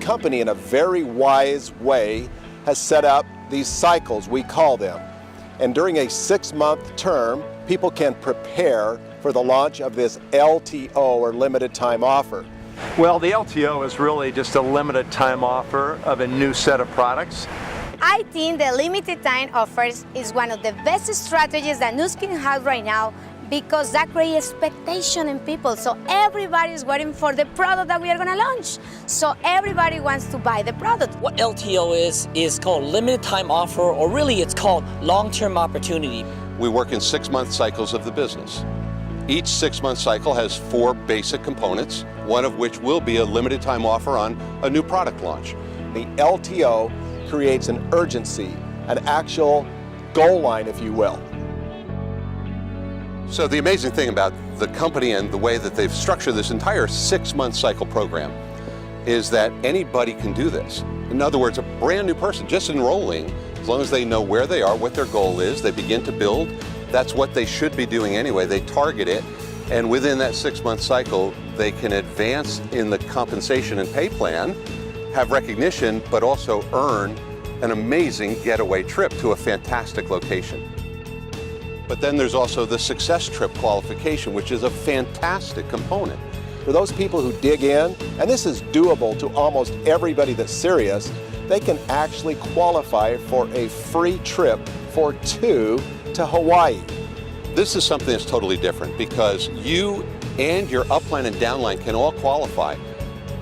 company, in a very wise way, has set up these cycles, we call them. And during a 6-month term, people can prepare for the launch of this LTO, or limited time offer. Well, the LTO is really just a limited time offer of a new set of products. I think the limited time offers is one of the best strategies that Nu Skin has right now, because that creates expectation in people. So everybody is waiting for the product that we are going to launch. So everybody wants to buy the product. What LTO is called limited time offer, or really it's called long-term opportunity. We work in 6-month cycles of the business. Each 6-month cycle has 4 basic components, one of which will be a limited time offer on a new product launch. The LTO creates an urgency, an actual goal line, if you will. So the amazing thing about the company and the way that they've structured this entire 6-month cycle program is that anybody can do this. In other words, a brand new person just enrolling, as long as they know where they are, what their goal is, they begin to build. That's what they should be doing anyway. They target it, and within that 6-month cycle, they can advance in the compensation and pay plan, have recognition, but also earn an amazing getaway trip to a fantastic location. But then there's also the success trip qualification, which is a fantastic component. For those people who dig in, and this is doable to almost everybody that's serious, they can actually qualify for a free trip for 2 to Hawaii. This is something that's totally different, because you and your upline and downline can all qualify.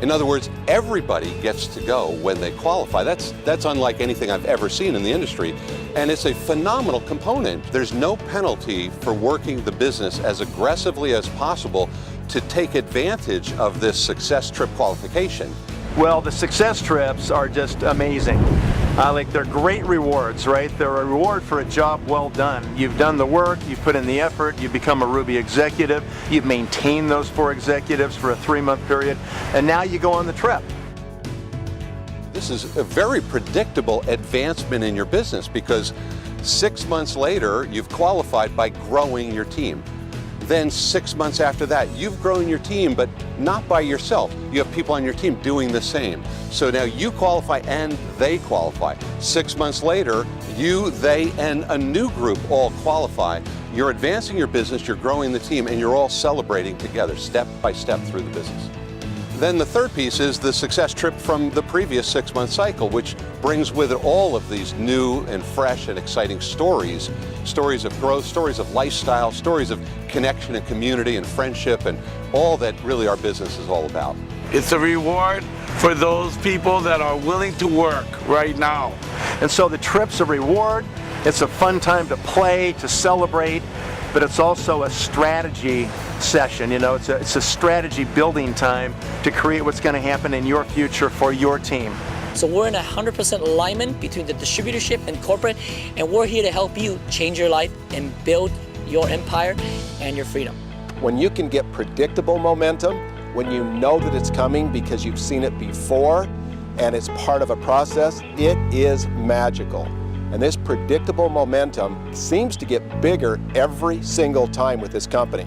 In other words, everybody gets to go when they qualify. That's unlike anything I've ever seen in the industry, and it's a phenomenal component. There's no penalty for working the business as aggressively as possible to take advantage of this success trip qualification. Well, the success trips are just amazing. They're great rewards, right? They're a reward for a job well done. You've done the work, you've put in the effort, you've become a Ruby executive, you've maintained those 4 executives for a 3-month period, and now you go on the trip. This is a very predictable advancement in your business, because 6 months later, you've qualified by growing your team. Then 6 months after that, you've grown your team, but not by yourself. You have people on your team doing the same. So now you qualify and they qualify. 6 months later, you, they, and a new group all qualify. You're advancing your business, you're growing the team, and you're all celebrating together, step by step through the business. Then the third piece is the success trip from the previous 6-month cycle, which brings with it all of these new and fresh and exciting stories. Stories of growth, stories of lifestyle, stories of connection and community and friendship, and all that really our business is all about. It's a reward for those people that are willing to work right now. And so the trip's a reward, it's a fun time to play, to celebrate, but it's also a strategy session. You know, it's a strategy building time to create what's going to happen in your future for your team. So we're in 100% alignment between the distributorship and corporate, and we're here to help you change your life and build your empire and your freedom. When you can get predictable momentum, when you know that it's coming because you've seen it before and it's part of a process, it is magical. And this predictable momentum seems to get bigger every single time with this company.